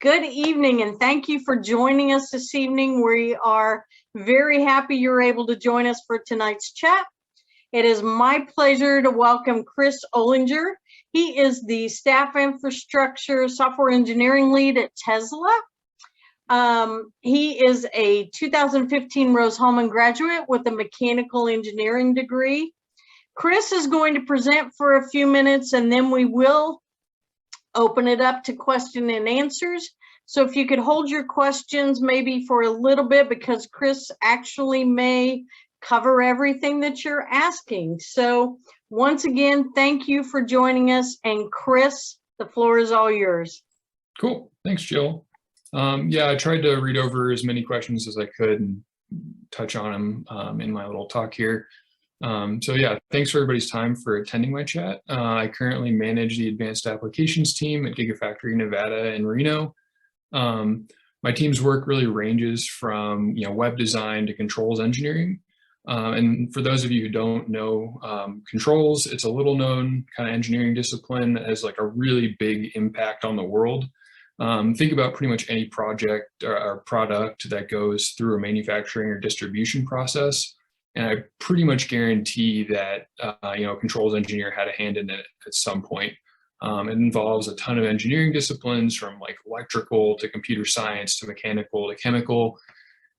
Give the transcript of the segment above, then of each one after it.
Good evening, and thank you for joining us this evening. We are very happy you're able to join us for tonight's chat. It is my pleasure to welcome Chris Olinger. He is the Staff Infrastructure Software Engineering Lead at Tesla. He is a 2015 Rose-Hulman graduate with a mechanical engineering degree. Chris is going to present for a few minutes, and then we will open it up to question and answers. So if you could hold your questions maybe for a little bit, because Chris actually may cover everything that you're asking. So once again, thank you for joining us. And Chris, the floor is all yours. Cool. Thanks, Jill. Yeah, I tried to read over as many questions as I could and touch on them in my little talk here. So yeah, thanks for everybody's time for attending my chat. I currently manage the advanced applications team at Gigafactory Nevada in Reno. My team's work really ranges from web design to controls engineering. And for those of you who don't know controls, it's a little known kind of engineering discipline that has like a really big impact on the world. Think about pretty much any project or product that goes through a manufacturing or distribution process. And I pretty much guarantee that, a controls engineer had a hand in it at some point. It involves a ton of engineering disciplines from like electrical to computer science to mechanical to chemical.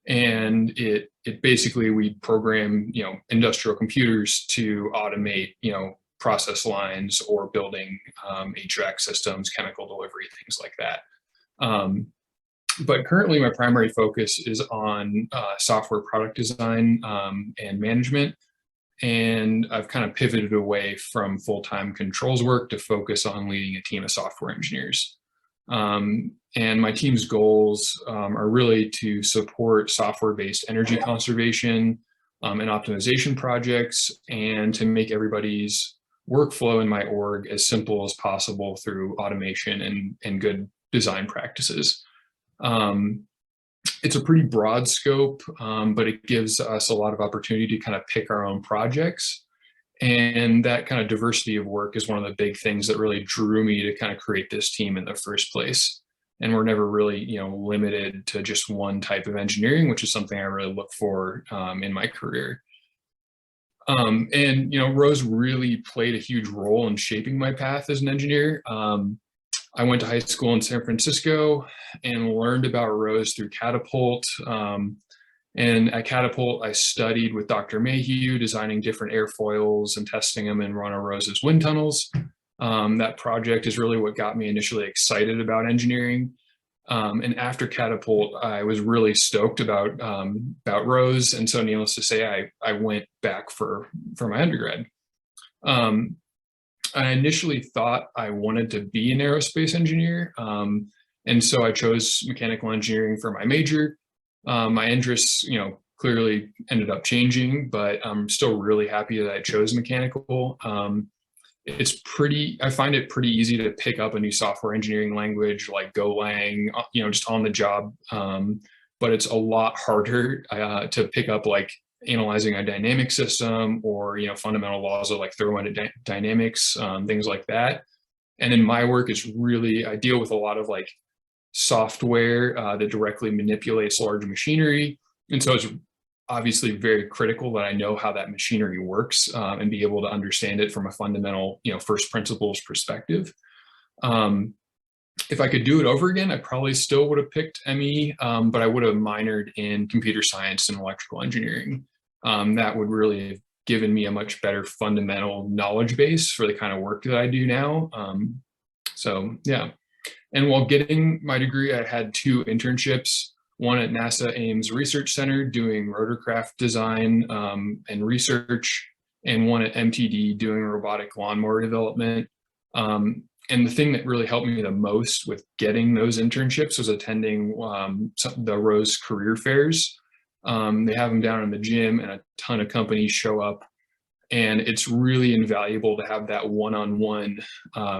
And it basically, we program, industrial computers to automate, process lines or building HVAC systems, chemical delivery, things like that. But currently my primary focus is on software product design and management. And I've kind of pivoted away from full-time controls work to focus on leading a team of software engineers. And my team's goals are really to support software-based energy conservation and optimization projects, and to make everybody's workflow in my org as simple as possible through automation and good design practices. It's a pretty broad scope, but it gives us a lot of opportunity to kind of pick our own projects. And that kind of diversity of work is one of the big things that really drew me to kind of create this team in the first place. And we're never really, limited to just one type of engineering, which is something I really look for in my career. Rose really played a huge role in shaping my path as an engineer. I went to high school in San Francisco and learned about Rose through Catapult. And at Catapult, I studied with Dr. Mayhew, designing different airfoils and testing them in one of Rose's wind tunnels. That project is really what got me initially excited about engineering. And after Catapult, I was really stoked about Rose. And so needless to say, I went back for my undergrad. I initially thought I wanted to be an aerospace engineer. And so I chose mechanical engineering for my major. My interests, clearly ended up changing, but I'm still really happy that I chose mechanical. I find it pretty easy to pick up a new software engineering language like Golang, just on the job. But it's a lot harder to pick up like analyzing a dynamic system or, fundamental laws of like thermodynamics, things like that. And in my work, I deal with a lot of like software that directly manipulates large machinery. And so it's obviously very critical that I know how that machinery works and be able to understand it from a fundamental, first principles perspective. If I could do it over again, I probably still would have picked ME, but I would have minored in computer science and electrical engineering. That would really have given me a much better fundamental knowledge base for the kind of work that I do now. So yeah. And while getting my degree, I had 2 internships, one at NASA Ames Research Center doing rotorcraft design and research, and one at MTD doing robotic lawnmower development. And the thing that really helped me the most with getting those internships was attending the Rose career fairs. They have them down in the gym, and a ton of companies show up. And it's really invaluable to have that one-on-one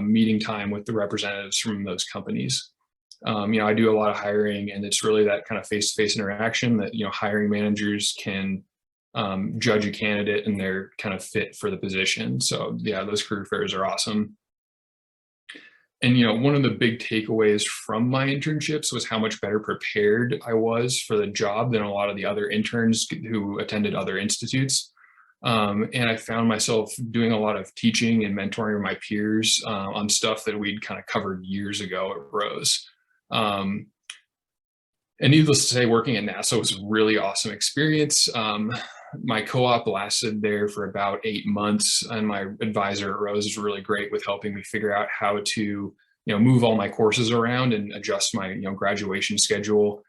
meeting time with the representatives from those companies. I do a lot of hiring, and it's really that kind of face-to-face interaction that, hiring managers can judge a candidate and they're kind of fit for the position. So yeah, those career fairs are awesome. And, one of the big takeaways from my internships was how much better prepared I was for the job than a lot of the other interns who attended other institutes. And I found myself doing a lot of teaching and mentoring my peers on stuff that we'd kind of covered years ago at Rose. And needless to say, working at NASA was a really awesome experience. My co-op lasted there for about 8 months, and my advisor at Rose was really great with helping me figure out how to, move all my courses around and adjust my, graduation schedule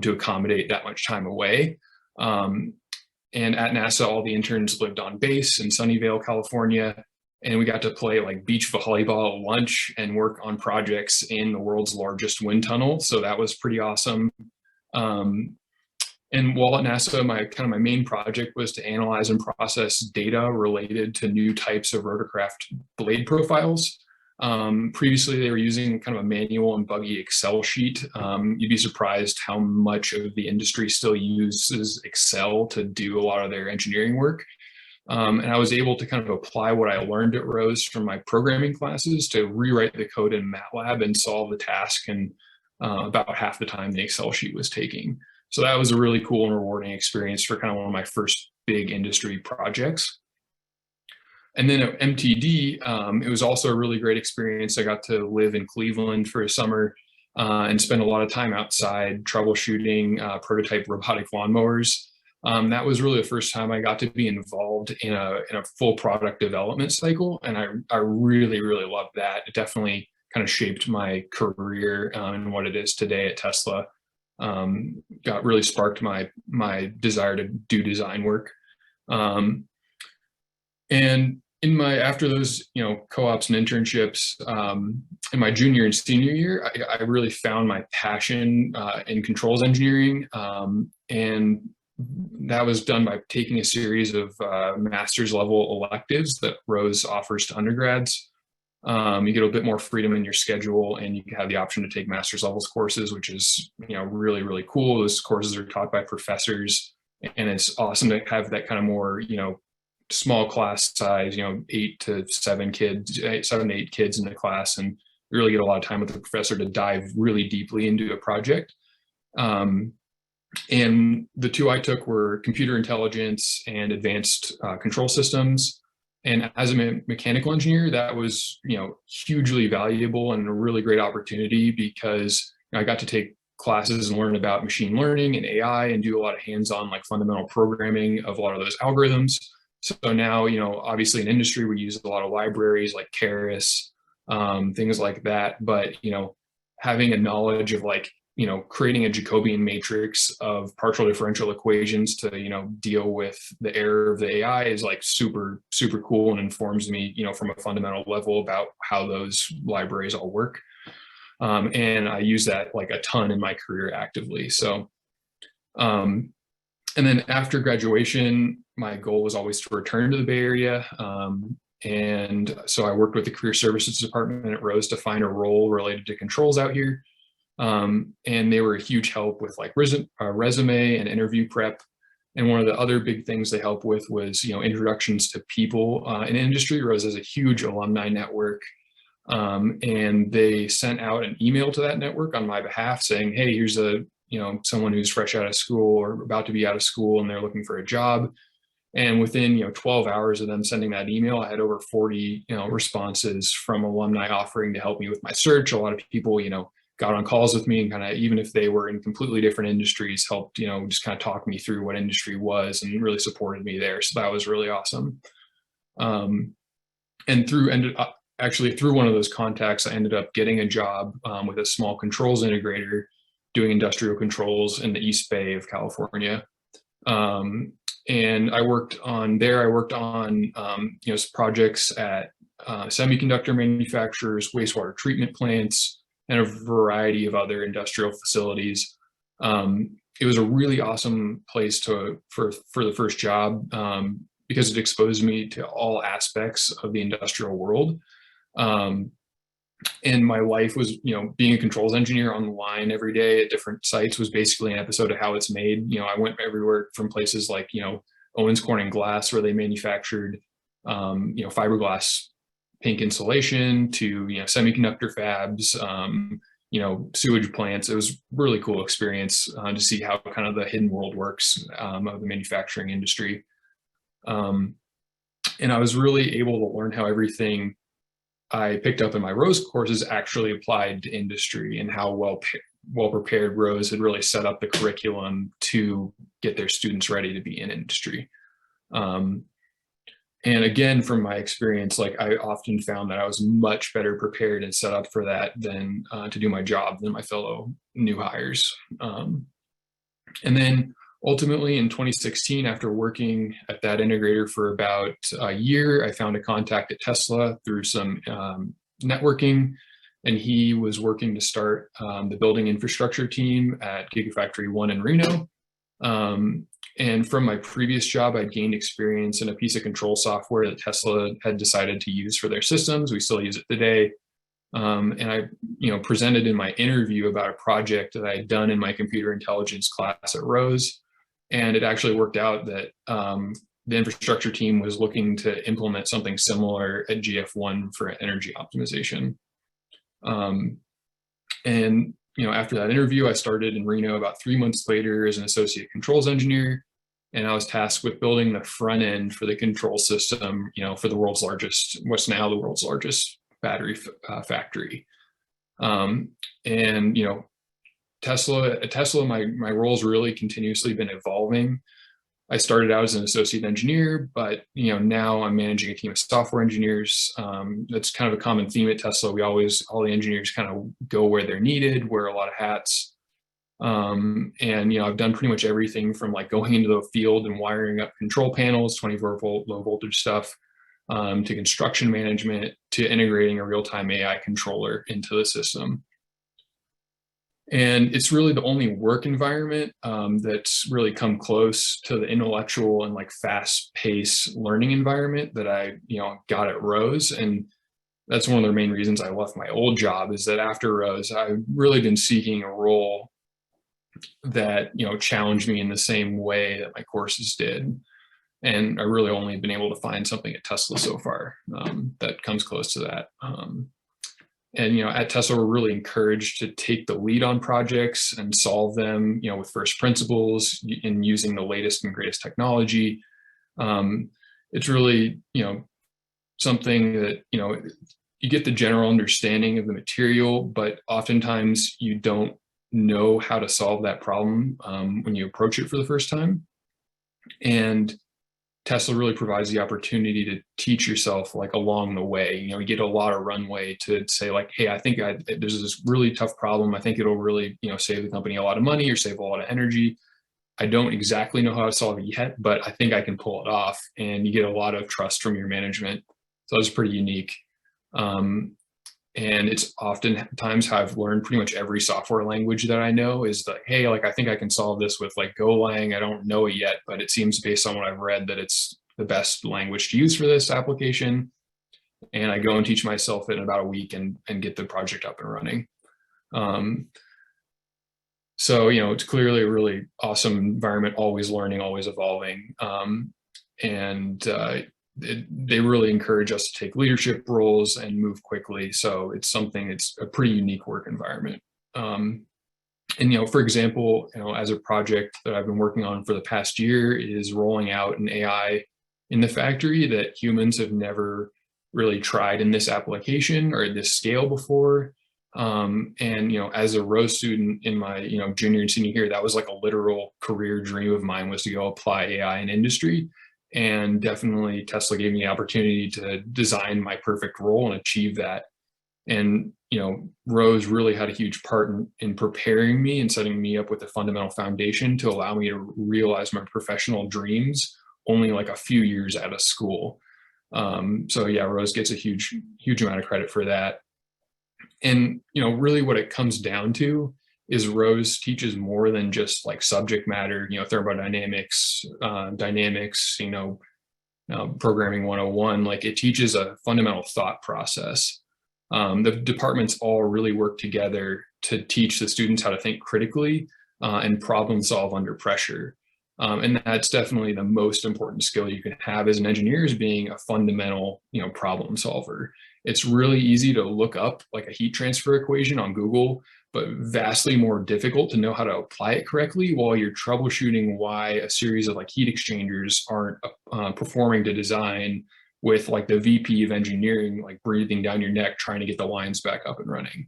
to accommodate that much time away. And at NASA, all the interns lived on base in Sunnyvale, California, and we got to play like beach volleyball at lunch and work on projects in the world's largest wind tunnel. So that was pretty awesome. And while at NASA, my main project was to analyze and process data related to new types of rotorcraft blade profiles. Previously, they were using kind of a manual and buggy Excel sheet. You'd be surprised how much of the industry still uses Excel to do a lot of their engineering work. And I was able to kind of apply what I learned at Rose from my programming classes to rewrite the code in MATLAB and solve the task in about half the time the Excel sheet was taking. So that was a really cool and rewarding experience for kind of one of my first big industry projects. And then at MTD, it was also a really great experience. I got to live in Cleveland for a summer and spend a lot of time outside troubleshooting prototype robotic lawnmowers. That was really the first time I got to be involved in a full product development cycle. And I really, really loved that. It definitely kind of shaped my career and what it is today at Tesla. Got really sparked my desire to do design work. And after those, co-ops and internships, in my junior and senior year, I really found my passion in controls engineering. And that was done by taking a series of master's level electives that Rose offers to undergrads. You get a bit more freedom in your schedule, and you have the option to take master's levels courses, which is, really, really cool. Those courses are taught by professors, and it's awesome to have that kind of more, small class size, 8 to 8 kids in the class, and you really get a lot of time with the professor to dive really deeply into a project. And the two I took were computer intelligence and advanced control systems. And as a mechanical engineer, that was, hugely valuable and a really great opportunity because I got to take classes and learn about machine learning and AI and do a lot of hands-on fundamental programming of a lot of those algorithms. So now, obviously in industry, we use a lot of libraries like Keras, things like that. But, having a knowledge of creating a Jacobian matrix of partial differential equations to, deal with the error of the AI is super, super cool and informs me, from a fundamental level about how those libraries all work. And I use that a ton in my career actively. So, and then after graduation, my goal was always to return to the Bay Area. And so I worked with the Career Services Department at Rose to find a role related to controls out here. And they were a huge help with resume and interview prep. And one of the other big things they help with was, introductions to people in industry. Rose has a huge alumni network. And they sent out an email to that network on my behalf saying, hey, here's someone who's fresh out of school or about to be out of school and they're looking for a job. And within 12 hours of them sending that email, I had over 40 responses from alumni offering to help me with my search. A lot of people got on calls with me and kind of, even if they were in completely different industries, helped just kind of talk me through what industry was and really supported me there. So that was really awesome. And through one of those contacts, I ended up getting a job with a small controls integrator doing industrial controls in the East Bay of California. And I worked on projects at semiconductor manufacturers, wastewater treatment plants, and a variety of other industrial facilities. It was a really awesome place for the first job because it exposed me to all aspects of the industrial world. And my life was, being a controls engineer on the line every day at different sites was basically an episode of How It's Made. I went everywhere from places like, Owens Corning Glass, where they manufactured, fiberglass pink insulation to, semiconductor fabs, sewage plants. It was really cool experience to see how kind of the hidden world works of the manufacturing industry. And I was really able to learn how everything I picked up in my Rose courses actually applied to industry, and how well prepared Rose had really set up the curriculum to get their students ready to be in industry. And again, from my experience, like I often found that I was much better prepared and set up for that than to do my job than my fellow new hires. And then ultimately in 2016, after working at that integrator for about a year, I found a contact at Tesla through some networking, and he was working to start the building infrastructure team at Gigafactory 1 in Reno. And from my previous job, I'd gained experience in a piece of control software that Tesla had decided to use for their systems. We still use it today. And I, presented in my interview about a project that I had done in my computer intelligence class at Rose. And it actually worked out that the infrastructure team was looking to implement something similar at GF1 for energy optimization. And after that interview, I started in Reno about 3 months later as an associate controls engineer. And I was tasked with building the front end for the control system, for the world's largest, what's now the world's largest battery factory. And Tesla, my role's really continuously been evolving. I started out as an associate engineer, but now I'm managing a team of software engineers. That's kind of a common theme at Tesla. All the engineers kind of go where they're needed, wear a lot of hats. And I've done pretty much everything from like going into the field and wiring up control panels, 24 volt low voltage stuff, to construction management, to integrating a real-time AI controller into the system. And it's really the only work environment that's really come close to the intellectual and like fast-paced learning environment that I got at Rose. And that's one of the main reasons I left my old job, is that after Rose, I've really been seeking a role that challenged me in the same way that my courses did. And I really only been able to find something at Tesla so far that comes close to that. And at Tesla, we're really encouraged to take the lead on projects and solve them, with first principles and using the latest and greatest technology. It's really, something that you get the general understanding of the material, but oftentimes you don't know how to solve that problem when you approach it for the first time. And Tesla really provides the opportunity to teach yourself like along the way. You get a lot of runway to say like, hey, I think there's this really tough problem. I think it'll really, save the company a lot of money or save a lot of energy. I don't exactly know how to solve it yet, but I think I can pull it off. And you get a lot of trust from your management. So it's pretty unique. And it's oftentimes how I've learned pretty much every software language that I know is like, hey, like I think I can solve this with like Golang. I don't know it yet, but it seems based on what I've read that it's the best language to use for this application. And I go and teach myself it in about a week and get the project up and running. So, it's clearly a really awesome environment, always learning, always evolving. They really encourage us to take leadership roles and move quickly. So it's a pretty unique work environment. And, for example, as a project that I've been working on for the past year is rolling out an AI in the factory that humans have never really tried in this application or at this scale before. And, as a Rose student in my, junior and senior year, that was like a literal career dream of mine, was to go apply AI in industry. And definitely Tesla gave me the opportunity to design my perfect role and achieve that. And, Rose really had a huge part in preparing me and setting me up with a fundamental foundation to allow me to realize my professional dreams only like a few years out of school. So yeah, Rose gets a huge amount of credit for that. And, really what it comes down to is Rose teaches more than just like subject matter, thermodynamics, dynamics, programming 101. Like it teaches a fundamental thought process. The departments all really work together to teach the students how to think critically and problem solve under pressure. And that's definitely the most important skill you can have as an engineer, is being a fundamental, problem solver. It's really easy to look up like a heat transfer equation on Google, but vastly more difficult to know how to apply it correctly while you're troubleshooting why a series of like heat exchangers aren't performing to design, with like the VP of engineering like breathing down your neck trying to get the lines back up and running.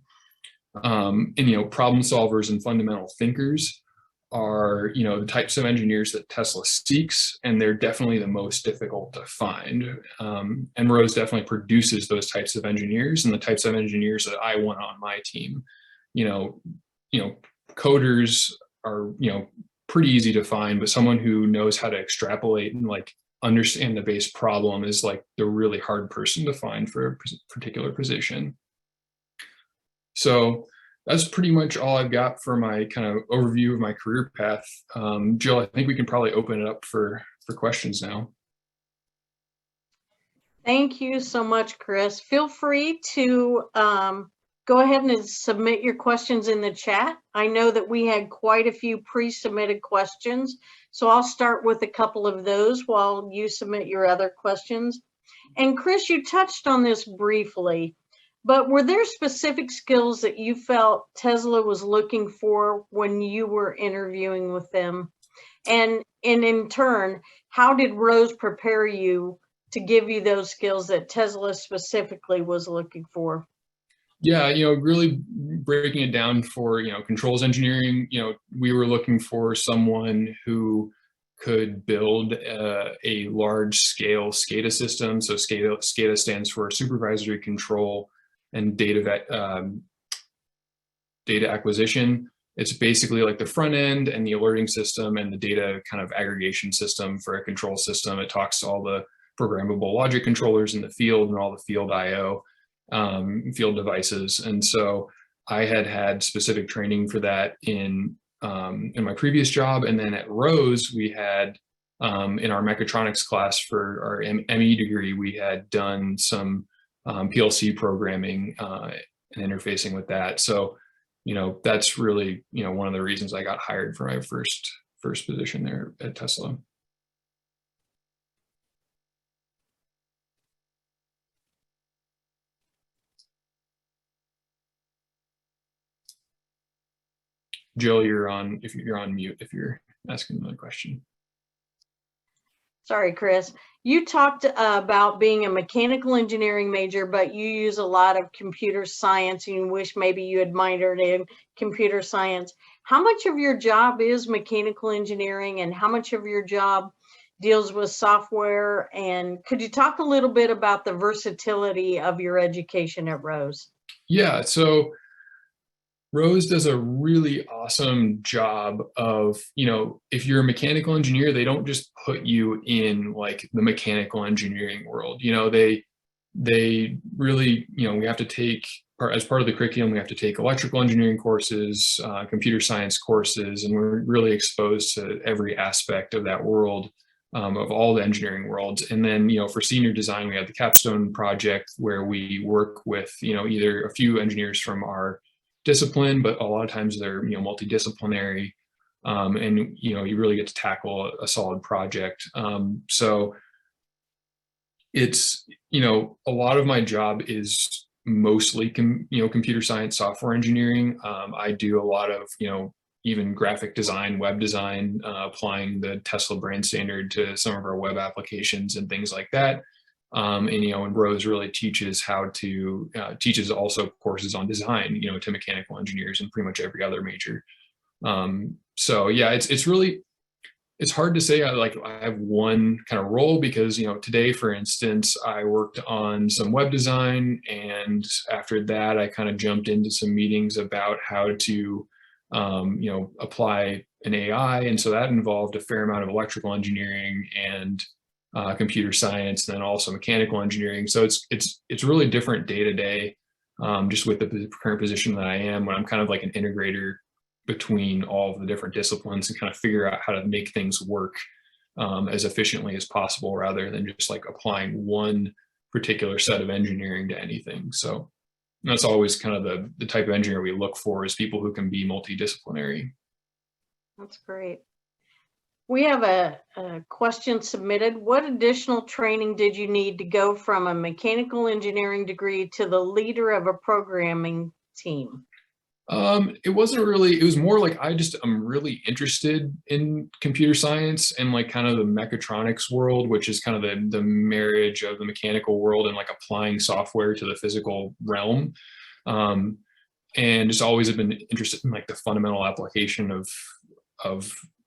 And problem solvers and fundamental thinkers are the types of engineers that Tesla seeks, and they're definitely the most difficult to find. And Rose definitely produces those types of engineers, and the types of engineers that I want on my team. Coders are pretty easy to find, but someone who knows how to extrapolate and like understand the base problem is like the really hard person to find for a particular position. So that's pretty much all I've got for my kind of overview of my career path. Jill, I think we can probably open it up for questions now. Thank you so much, Chris. Feel free to go ahead and submit your questions in the chat. I know that we had quite a few pre-submitted questions, so I'll start with a couple of those while you submit your other questions. And Chris, you touched on this briefly, but were there specific skills that you felt Tesla was looking for when you were interviewing with them? And in turn, how did Rose prepare you to give you those skills that Tesla specifically was looking for? Yeah, really breaking it down for, controls engineering, we were looking for someone who could build a large scale SCADA system. So SCADA stands for supervisory control and data acquisition. It's basically like the front end and the alerting system and the data kind of aggregation system for a control system. It talks to all the programmable logic controllers in the field and all the field IO. Field devices. And so I had specific training for that in my previous job. And then at Rose, we had in our mechatronics class for our ME degree, we had done some PLC programming and interfacing with that. So, that's really, one of the reasons I got hired for my first position there at Tesla. Jill, you're on mute if you're asking another question. Sorry, Chris. You talked about being a mechanical engineering major, but you use a lot of computer science and you wish maybe you had minored in computer science. How much of your job is mechanical engineering and how much of your job deals with software? And could you talk a little bit about the versatility of your education at Rose? Yeah, so Rose does a really awesome job of, if you're a mechanical engineer, they don't just put you in like the mechanical engineering world. They really, we have to take, as part of the curriculum, we have to take electrical engineering courses, computer science courses, and we're really exposed to every aspect of that world, of all the engineering worlds. And then, for senior design, we have the capstone project where we work with, either a few engineers from our discipline, but a lot of times they're multidisciplinary, and you really get to tackle a solid project. So it's a lot of my job is mostly computer science, software engineering. I do a lot of even graphic design, web design, applying the Tesla brand standard to some of our web applications and things like that. And Rose really teaches teaches also courses on design, to mechanical engineers and pretty much every other major. So yeah, it's hard to say I have one kind of role because, today, for instance, I worked on some web design, and after that, I kind of jumped into some meetings about how to, apply an AI. And so that involved a fair amount of electrical engineering and computer science, and then also mechanical engineering. So it's really different day to day, just with the current position that I am, when I'm kind of like an integrator between all of the different disciplines and kind of figure out how to make things work as efficiently as possible, rather than just like applying one particular set of engineering to anything. So that's always kind of the type of engineer we look for, is people who can be multidisciplinary. That's great. We have a question submitted. What additional training did you need to go from a mechanical engineering degree to the leader of a programming team? It wasn't really, it was more like I'm really interested in computer science and like kind of the mechatronics world, which is kind of the marriage of the mechanical world and like applying software to the physical realm. Um, and just always have been interested in like the fundamental application of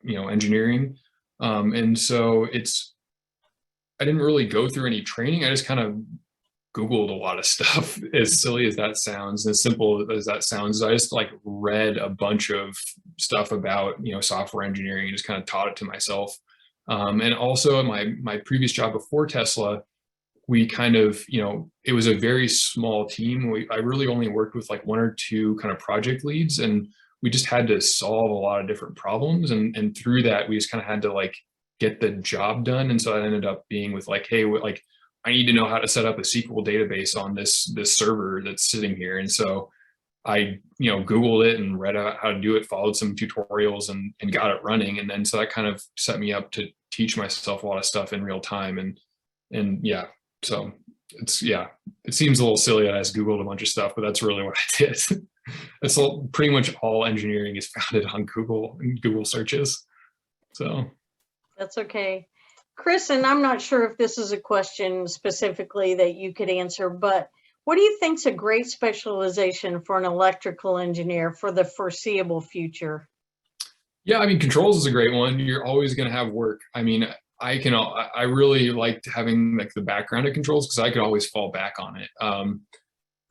engineering. And so I didn't really go through any training. I just kind of Googled a lot of stuff, as silly as that sounds, as simple as that sounds. I just like read a bunch of stuff about, software engineering and just kind of taught it to myself. And also in my previous job before Tesla, we kind of, it was a very small team. I really only worked with like one or two kind of project leads, and we just had to solve a lot of different problems. And through that, we just kind of had to like get the job done. And so I ended up being with like, hey, like, I need to know how to set up a SQL database on this server that's sitting here. And so I, Googled it and read out how to do it, followed some tutorials and got it running. And then so that kind of set me up to teach myself a lot of stuff in real time. And yeah, so it seems a little silly that I just Googled a bunch of stuff, but that's really what I did. That's pretty much all engineering is founded on Google and Google searches. So that's okay. Chris, and I'm not sure if this is a question specifically that you could answer, but what do you think is a great specialization for an electrical engineer for the foreseeable future? Yeah, I mean, controls is a great one. You're always going to have work. I mean, I really liked having like the background of controls because I could always fall back on it.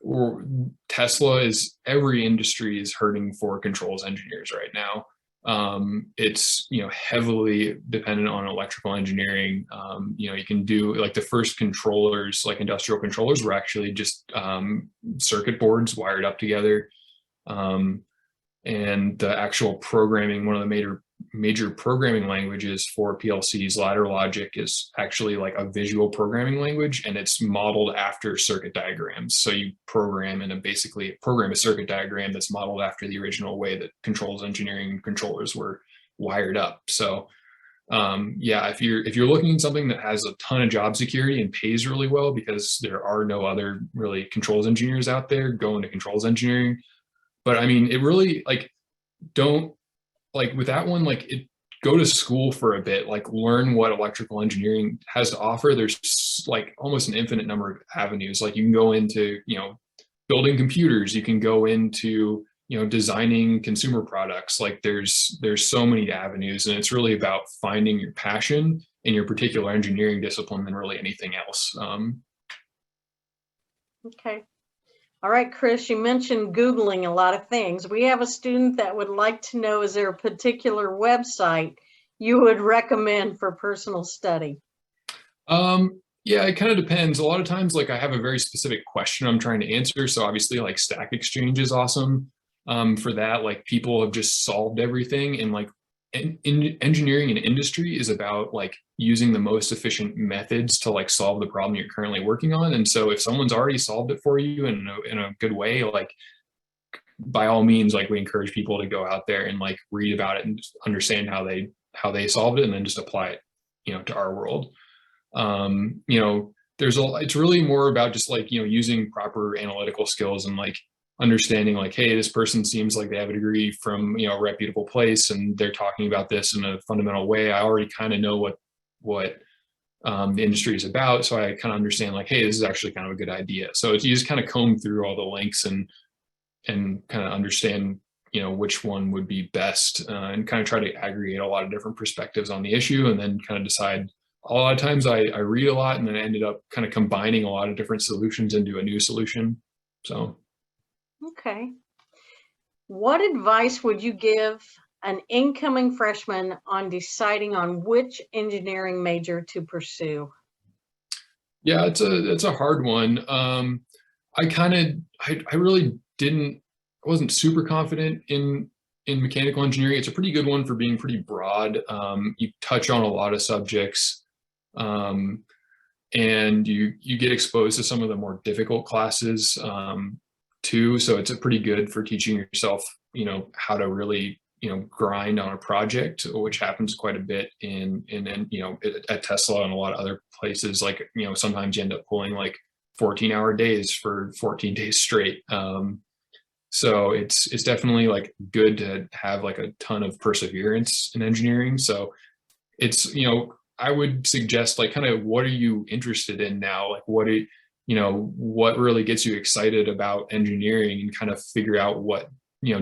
Or Tesla every industry is hurting for controls engineers right now. It's heavily dependent on electrical engineering. You can do like the first controllers, like industrial controllers, were actually just circuit boards wired up together. And the actual programming, one of the major programming languages for PLCs, ladder logic, is actually like a visual programming language, and it's modeled after circuit diagrams. So you program basically program a circuit diagram that's modeled after the original way that controls engineering controllers were wired up. So if you're looking at something that has a ton of job security and pays really well, because there are no other really controls engineers out there, go into controls engineering. But I mean, it really don't with that one, go to school for a bit, learn what electrical engineering has to offer. There's like almost an infinite number of avenues. Like you can go into, building computers, you can go into, designing consumer products. Like there's so many avenues, and it's really about finding your passion in your particular engineering discipline than really anything else. Okay. All right, Chris, you mentioned Googling a lot of things. We have a student that would like to know, is there a particular website you would recommend for personal study? Yeah, it kind of depends. A lot of times, I have a very specific question I'm trying to answer. So obviously Stack Exchange is awesome for that. People have just solved everything, and in engineering and industry is about using the most efficient methods to solve the problem you're currently working on. And so if someone's already solved it for you in a good way, by all means, we encourage people to go out there and read about it and understand how they solved it, and then just apply it, to our world. It's really more about just using proper analytical skills and understanding hey, this person seems like they have a degree from a reputable place, and they're talking about this in a fundamental way. I already kind of know what the industry is about, so I kind of understand hey, this is actually kind of a good idea. So you just kind of comb through all the links and kind of understand which one would be best, and kind of try to aggregate a lot of different perspectives on the issue, and then kind of decide. A lot of times I read a lot, and then I ended up kind of combining a lot of different solutions into a new solution. So. Okay. What advice would you give an incoming freshman on deciding on which engineering major to pursue? Yeah, it's a hard one. I really wasn't super confident in mechanical engineering. It's a pretty good one for being pretty broad. You touch on a lot of subjects. And you get exposed to some of the more difficult classes too. So it's a pretty good for teaching yourself, how to really, grind on a project, which happens quite a bit in at Tesla and a lot of other places. Like, sometimes you end up pulling like 14-hour days for 14 days straight. So it's definitely like good to have like a ton of perseverance in engineering. So it's, I would suggest like kind of what are you interested in now? Like what really gets you excited about engineering, and kind of figure out what,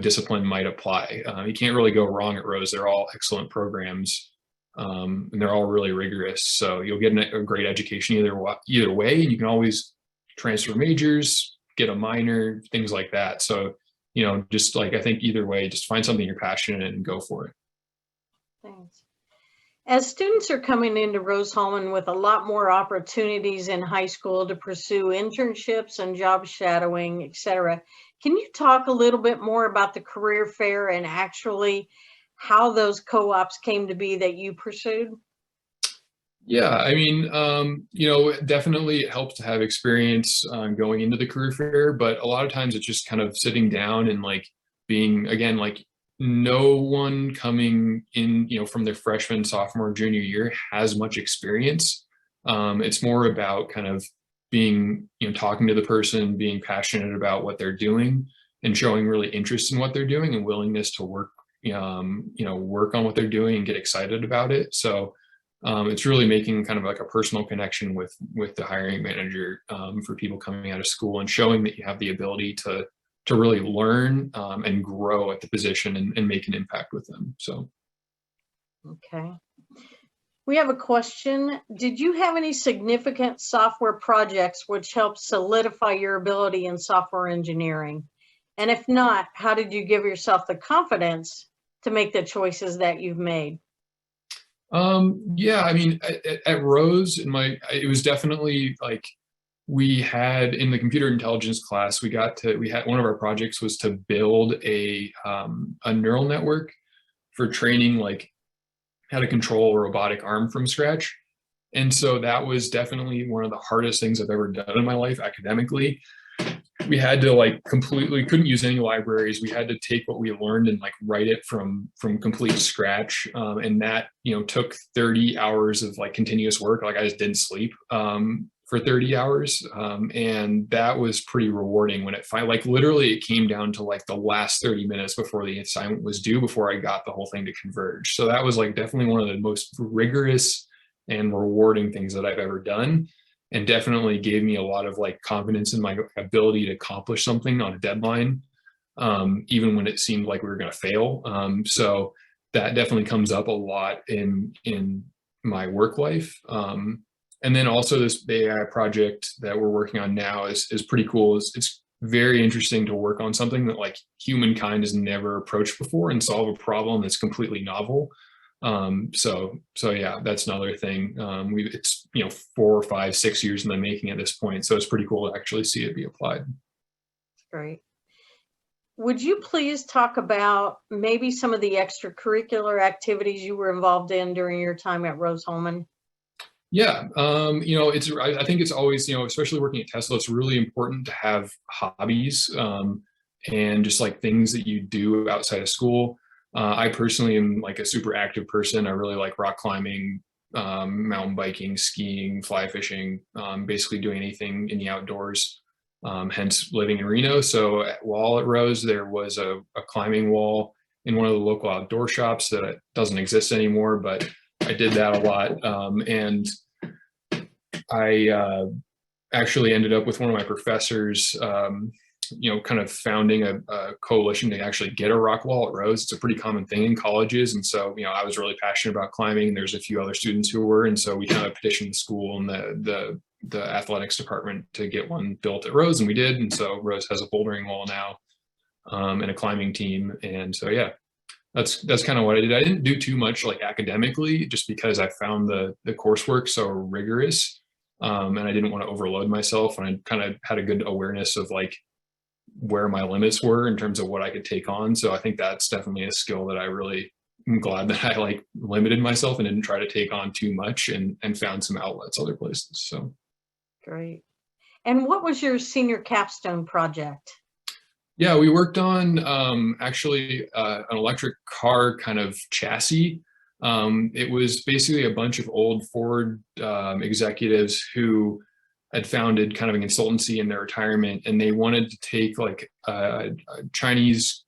discipline might apply. You can't really go wrong at Rose. They're all excellent programs, and they're all really rigorous. So you'll get a great education either way, and you can always transfer majors, get a minor, things like that. So, just like, I think either way, just find something you're passionate in and go for it. Thanks. As students are coming into Rose-Hulman with a lot more opportunities in high school to pursue internships and job shadowing, et cetera, can you talk a little bit more about the career fair and actually how those co-ops came to be that you pursued? Yeah, I mean, definitely it helps to have experience going into the career fair, but a lot of times it's just kind of sitting down and like being, again, like no one coming in, from their freshman, sophomore, junior year has much experience. It's more about kind of being, talking to the person, being passionate about what they're doing, and showing really interest in what they're doing and willingness to work, work on what they're doing and get excited about it. So it's really making kind of like a personal connection with the hiring manager for people coming out of school, and showing that you have the ability to really learn and grow at the position and make an impact with them. So. Okay. We have a question. Did you have any significant software projects which helped solidify your ability in software engineering? And if not, how did you give yourself the confidence to make the choices that you've made? Yeah, I mean, at Rose, it was definitely like, we had in the computer intelligence class, we had one of our projects was to build a neural network for training, like how to control a robotic arm from scratch. And so that was definitely one of the hardest things I've ever done in my life academically. We had to like couldn't use any libraries. We had to take what we learned and like write it from complete scratch. And that, took 30 hours of like continuous work. Like I just didn't sleep for 30 hours. And that was pretty rewarding when it finally, like literally it came down to like the last 30 minutes before the assignment was due, before I got the whole thing to converge. So that was like definitely one of the most rigorous and rewarding things that I've ever done, and definitely gave me a lot of like confidence in my ability to accomplish something on a deadline, even when it seemed like we were going to fail. So that definitely comes up a lot in my work life. And then also this AI project that we're working on now is pretty cool. It's very interesting to work on something that like humankind has never approached before and solve a problem that's completely novel. So yeah, that's another thing. It's 4, 5, 6 years in the making at this point, so it's pretty cool to actually see it be applied. Great. Would you please talk about maybe some of the extracurricular activities you were involved in during your time at Rose-Hulman? Yeah, I think it's always, especially working at Tesla, it's really important to have hobbies and just like things that you do outside of school. I personally am like a super active person. I really like rock climbing, mountain biking, skiing, fly fishing, basically doing anything in the outdoors, hence living in Reno. So while at Rose, there was a climbing wall in one of the local outdoor shops that doesn't exist anymore, but I did that a lot. And I actually ended up with one of my professors, kind of founding a coalition to actually get a rock wall at Rose. It's a pretty common thing in colleges. And so, I was really passionate about climbing, and there's a few other students who were. And so we kind of petitioned the school and the athletics department to get one built at Rose, and we did. And so Rose has a bouldering wall now and a climbing team. And so, yeah, that's kind of what I did. I didn't do too much like academically, just because I found the coursework so rigorous, and I didn't want to overload myself. And I kind of had a good awareness of like where my limits were in terms of what I could take on. So I think that's definitely a skill that I really am glad that I like limited myself and didn't try to take on too much, and found some outlets other places. So great. And what was your senior capstone project? Yeah, we worked on actually an electric car kind of chassis. It was basically a bunch of old Ford executives who had founded kind of a consultancy in their retirement, and they wanted to take like a Chinese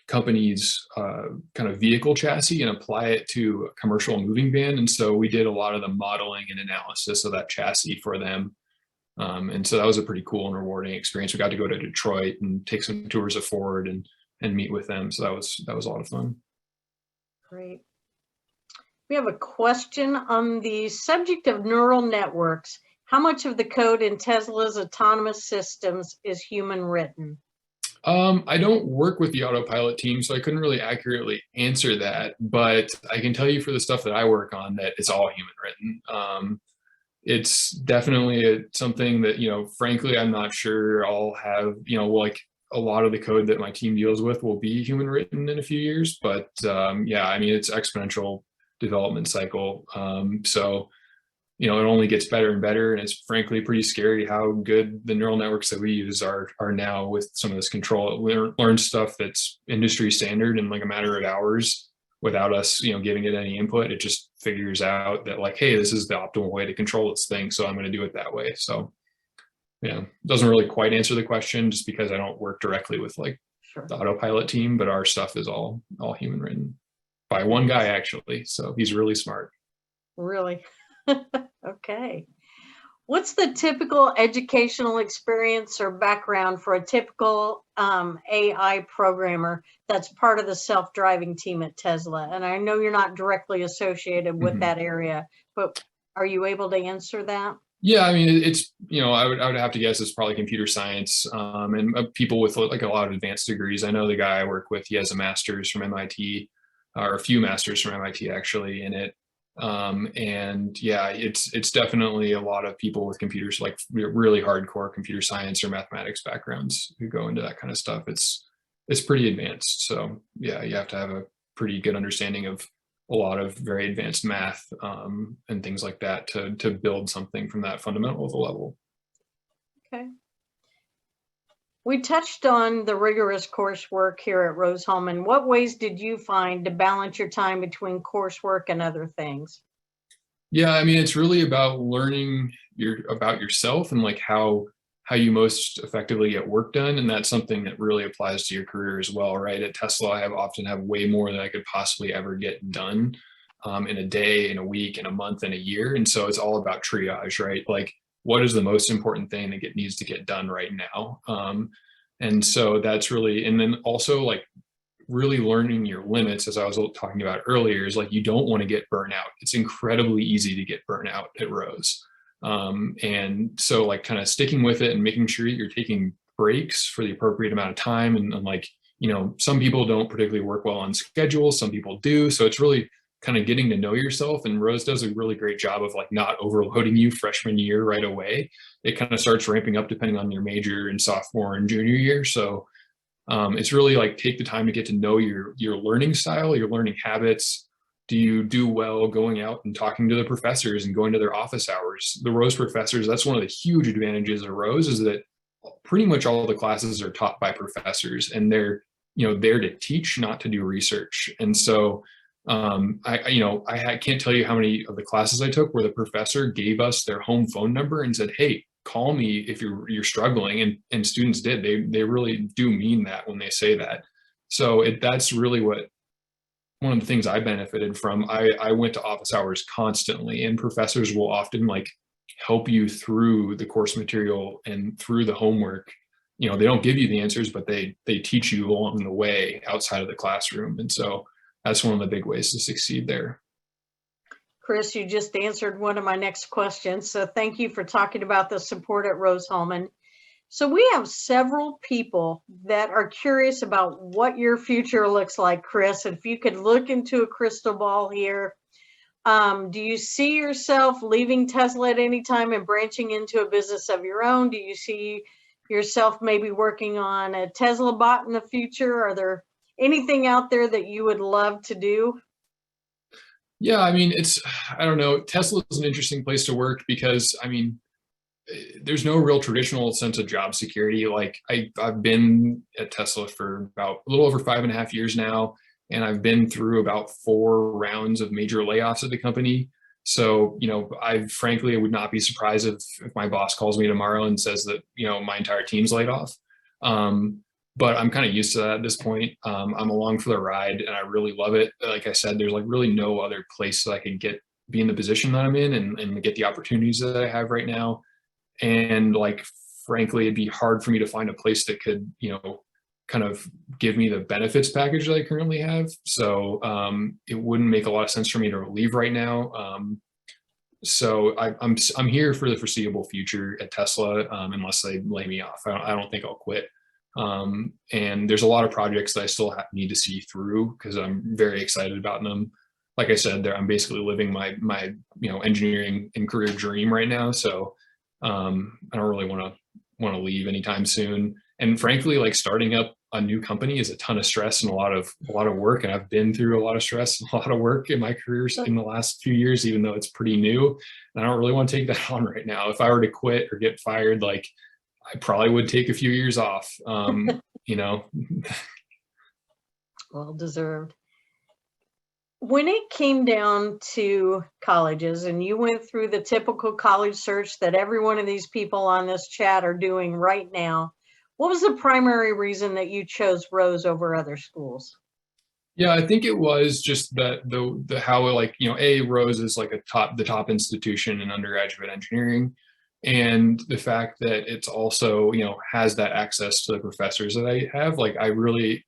company's kind of vehicle chassis and apply it to a commercial moving van. And so we did a lot of the modeling and analysis of that chassis for them. And so that was a pretty cool and rewarding experience. We got to go to Detroit and take some tours of Ford and meet with them. So that was a lot of fun. Great. We have a question on the subject of neural networks. How much of the code in Tesla's autonomous systems is human written? I don't work with the autopilot team, so I couldn't really accurately answer that, but I can tell you for the stuff that I work on that it's all human written. It's definitely something that, frankly, I'm not sure I'll have, like a lot of the code that my team deals with will be human written in a few years, but yeah, I mean, it's exponential development cycle. So, it only gets better and better. And it's frankly pretty scary how good the neural networks that we use are now with some of this control. We learn stuff that's industry standard in like a matter of hours without us, giving it any input. It just figures out that like, hey, this is the optimal way to control this thing, so I'm going to do it that way. So yeah, it doesn't really quite answer the question just because I don't work directly with like the autopilot team, but our stuff is all human written by one guy actually. So he's really smart. Really? Okay. What's the typical educational experience or background for a typical AI programmer that's part of the self-driving team at Tesla? And I know you're not directly associated with that area, but are you able to answer that? Yeah, I mean, it's, I would have to guess it's probably computer science and people with like a lot of advanced degrees. I know the guy I work with, he has a master's from MIT, or a few masters from MIT actually in it. And yeah, it's definitely a lot of people with computers, like really hardcore computer science or mathematics backgrounds who go into that kind of stuff. It's pretty advanced. So yeah, you have to have a pretty good understanding of a lot of very advanced math and things like that to build something from that fundamental of a level. Okay. We touched on the rigorous coursework here at Rose-Hulman. What ways did you find to balance your time between coursework and other things? Yeah, I mean, it's really about learning about yourself and like how you most effectively get work done. And that's something that really applies to your career as well, right? At Tesla, I often have way more than I could possibly ever get done in a day, in a week, in a month, in a year. And so it's all about triage, right? Like, what is the most important thing that needs to get done right now? And so that's really, and then also like really learning your limits, as I was talking about earlier, is like you don't want to get burnt out. It's incredibly easy to get burnt out at Rose. And so like kind of sticking with it and making sure you're taking breaks for the appropriate amount of time. And like, some people don't particularly work well on schedule, some people do. So it's really kind of getting to know yourself. And Rose does a really great job of like not overloading you freshman year right away. It kind of starts ramping up depending on your major in sophomore and junior year. So it's really like take the time to get to know your learning style, your learning habits. Do you do well going out and talking to the professors and going to their office hours? The Rose professors, that's one of the huge advantages of Rose, is that pretty much all the classes are taught by professors, and they're there to teach, not to do research. And so I can't tell you how many of the classes I took where the professor gave us their home phone number and said, hey, call me if you're struggling, and students did. They really do mean that when they say that. So that's really what one of the things I benefited from. I went to office hours constantly, and professors will often like help you through the course material and through the homework. They don't give you the answers, but they teach you along the way outside of the classroom. And so that's one of the big ways to succeed there. Chris, you just answered one of my next questions. So thank you for talking about the support at Rose-Hulman. So we have several people that are curious about what your future looks like, Chris. If you could look into a crystal ball here, do you see yourself leaving Tesla at any time and branching into a business of your own? Do you see yourself maybe working on a Tesla bot in the future? Are there anything out there that you would love to do? Yeah, I mean, I don't know. Tesla is an interesting place to work because, I mean, there's no real traditional sense of job security. Like I've been at Tesla for about a little over 5.5 years now, and I've been through about 4 rounds of major layoffs at the company. So, I frankly would not be surprised if my boss calls me tomorrow and says that, my entire team's laid off. But I'm kind of used to that at this point. I'm along for the ride and I really love it. Like I said, there's like really no other place that I can be in the position that I'm in and get the opportunities that I have right now. And like, frankly, it'd be hard for me to find a place that could, kind of give me the benefits package that I currently have. So it wouldn't make a lot of sense for me to leave right now. So I'm here for the foreseeable future at Tesla, unless they lay me off. I don't think I'll quit. And there's a lot of projects that I still need to see through because I'm very excited about them. Like I said, I'm basically living my engineering and career dream right now. So I don't really want to leave anytime soon. And frankly, like starting up a new company is a ton of stress and a lot of work. And I've been through a lot of stress and a lot of work in my career in the last few years, even though it's pretty new. And I don't really want to take that on right now. If I were to quit or get fired, like I probably would take a few years off, Well deserved. When it came down to colleges and you went through the typical college search that every one of these people on this chat are doing right now, what was the primary reason that you chose Rose over other schools? Yeah, I think it was just that the how like, Rose is like the top institution in undergraduate engineering. And the fact that it's also, has that access to the professors that I have, like I really,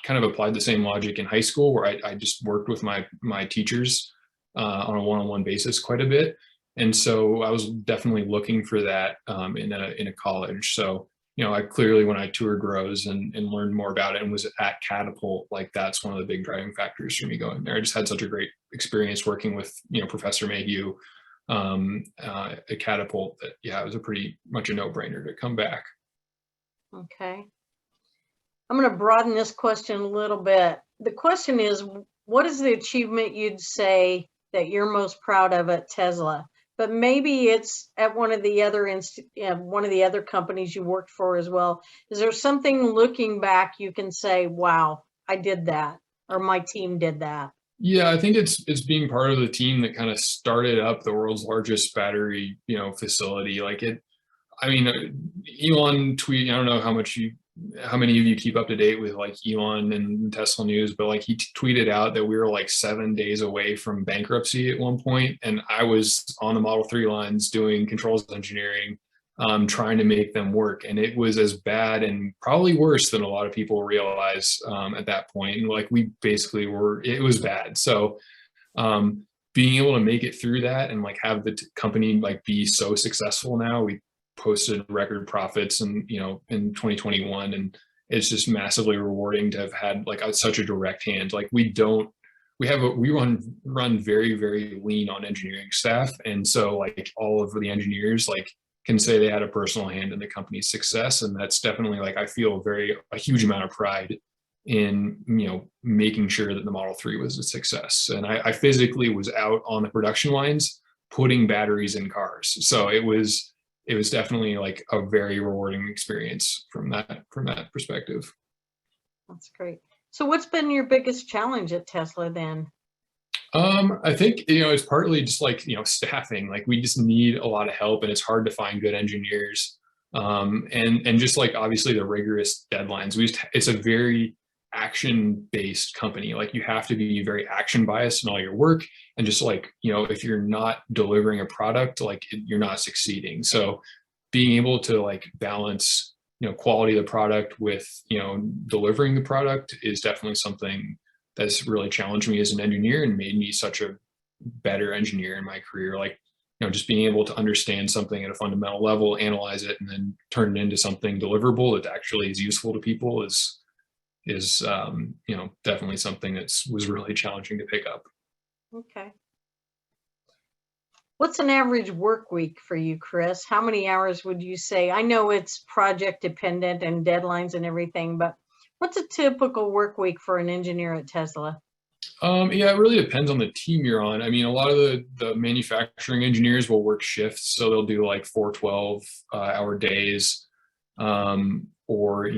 kind of applied the same logic in high school where I just worked with my teachers on a one-on-one basis quite a bit. And so I was definitely looking for that in a college. So, I clearly, when I toured Rose and learned more about it and was at Catapult, like that's one of the big driving factors for me going there. I just had such a great experience working with, Professor Mayhew at Catapult that, it was a pretty much a no-brainer to come back. Okay. I'm going to broaden this question a little bit. The question is, what is the achievement you'd say that you're most proud of at Tesla? But maybe it's at one of the other companies you worked for as well. Is there something looking back you can say, wow, I did that, or my team did that? Yeah, I think it's being part of the team that kind of started up the world's largest battery, facility. Like Elon tweet, I don't know how many of you keep up to date with like Elon and Tesla news, but like he tweeted out that we were like 7 days away from bankruptcy at one point. And I was on the Model 3 lines doing controls engineering, trying to make them work. And it was as bad and probably worse than a lot of people realize at that point. And like we basically it was bad. So being able to make it through that and like have the company like be so successful now, we posted record profits and in 2021, and it's just massively rewarding to have had like such a direct hand. Like we run very, very lean on engineering staff, and so like all of the engineers like can say they had a personal hand in the company's success, and that's definitely like I feel a huge amount of pride in making sure that the Model 3 was a success. And I physically was out on the production lines putting batteries in cars, so it was definitely like a very rewarding experience from that perspective. That's great. So what's been your biggest challenge at Tesla then? I think, it's partly just like, staffing. Like we just need a lot of help and it's hard to find good engineers. And just like obviously the rigorous deadlines. It's a very action-based company. Like you have to be very action biased in all your work, and just like if you're not delivering a product, like you're not succeeding. So being able to like balance quality of the product with delivering the product is definitely something that's really challenged me as an engineer and made me such a better engineer in my career. Like just being able to understand something at a fundamental level, analyze it, and then turn it into something deliverable that actually is useful to people is definitely something was really challenging to pick up. Okay. What's an average work week for you, Chris? How many hours would you say? I know it's project dependent and deadlines and everything, but what's a typical work week for an engineer at Tesla? Yeah, it really depends on the team you're on. I mean, a lot of the manufacturing engineers will work shifts, so they'll do like 4 12-hour days, or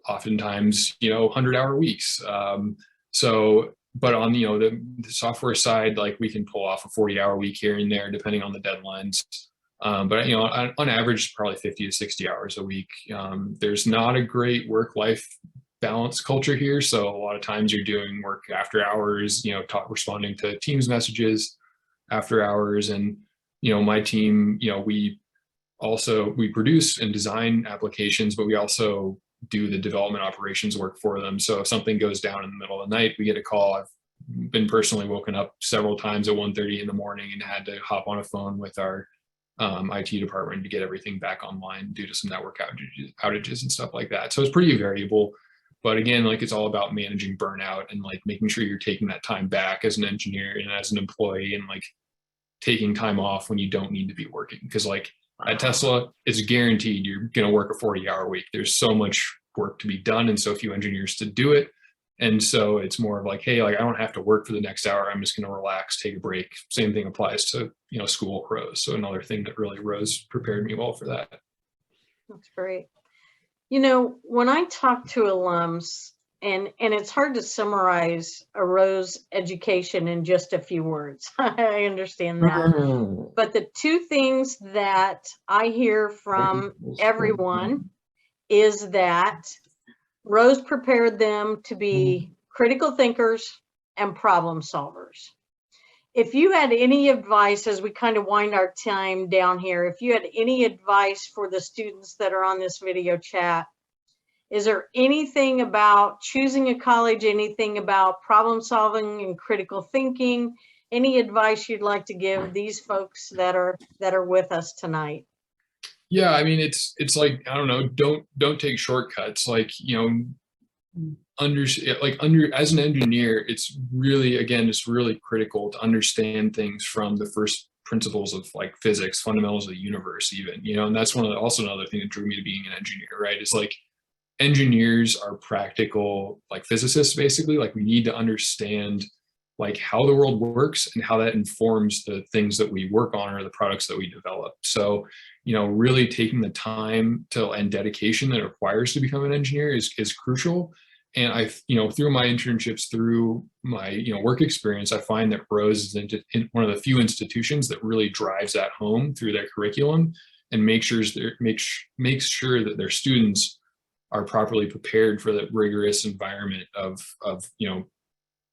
oftentimes 100-hour weeks. But on the software side, like we can pull off a 40-hour week here and there, depending on the deadlines. But on average, probably 50 to 60 hours a week. There's not a great work-life balance culture here. So a lot of times you're doing work after hours, responding to Teams messages after hours. And, my team, we produce and design applications, but we also do the development operations work for them. So if something goes down in the middle of the night, we get a call. I've been personally woken up several times at 1:30 in the morning and had to hop on a phone with our IT department to get everything back online due to some network outages and stuff like that. So it's pretty variable. But again, like it's all about managing burnout and like making sure you're taking that time back as an engineer and as an employee, and like taking time off when you don't need to be working. Because like at Tesla, it's guaranteed you're going to work a 40-hour week. There's so much work to be done and so few engineers to do it. And so it's more of like, hey, like I don't have to work for the next hour. I'm just going to relax, take a break. Same thing applies to, school at Rose. So another thing that really Rose prepared me well for that. That's great. When I talk to alums, and it's hard to summarize a Rose education in just a few words. I understand that. But the two things that I hear from everyone is that Rose prepared them to be critical thinkers and problem solvers. If you had any advice, as we kind of wind our time down here, if you had any advice for the students that are on this video chat, is there anything about choosing a college, anything about problem solving and critical thinking, any advice you'd like to give these folks that are with us tonight? Yeah, I mean, it's like, I don't know, don't take shortcuts. Like, as an engineer, it's really critical to understand things from the first principles of like physics, fundamentals of the universe, even, and that's also another thing that drew me to being an engineer, right? It's like engineers are practical, like physicists, basically. Like we need to understand like how the world works and how that informs the things that we work on or the products that we develop. So, really taking the time and dedication that it requires to become an engineer is crucial. And through my internships, through my, work experience, I find that Rose is one of the few institutions that really drives that home through their curriculum and makes sure that their students are properly prepared for the rigorous environment of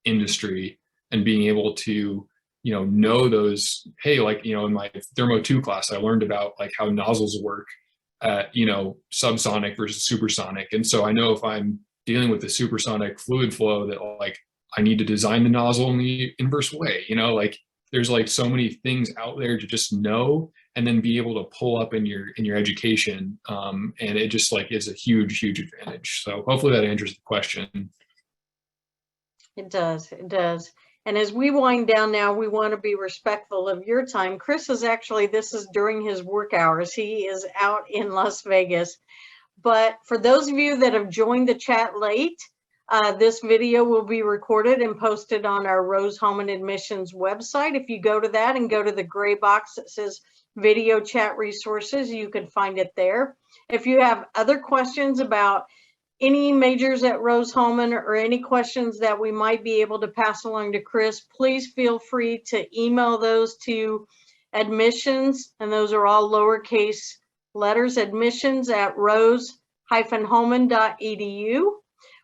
industry, and being able to know those, hey, like in my Thermo 2 class I learned about like how nozzles work at subsonic versus supersonic. And so I know if I'm dealing with the supersonic fluid flow that like I need to design the nozzle in the inverse way. Like there's like so many things out there to just know and then be able to pull up in your education, and it just like is a huge advantage. So hopefully that answers the question. It does. And as we wind down now, we want to be respectful of your time. Chris is this is during his work hours. He is out in Las Vegas. But for those of you that have joined the chat late, this video will be recorded and posted on our Rose-Hulman Admissions website. If you go to that and go to the gray box that says video chat resources, you can find it there. If you have other questions about any majors at Rose-Hulman or any questions that we might be able to pass along to Chris, please feel free to email those to admissions, and those are all lowercase letters, admissions@rose-hulman.edu.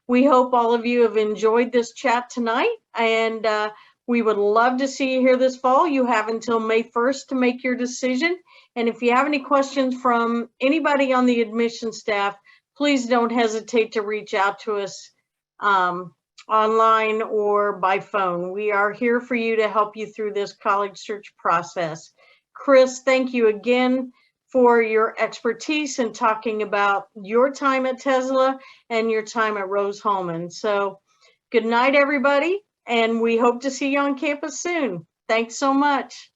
We hope all of you have enjoyed this chat tonight, and we would love to see you here this fall. You have until May 1st to make your decision. And if you have any questions from anybody on the admissions staff, please don't hesitate to reach out to us online or by phone. We are here for you to help you through this college search process. Chris, thank you again for your expertise in talking about your time at Tesla and your time at Rose-Hulman. So good night, everybody, and we hope to see you on campus soon. Thanks so much.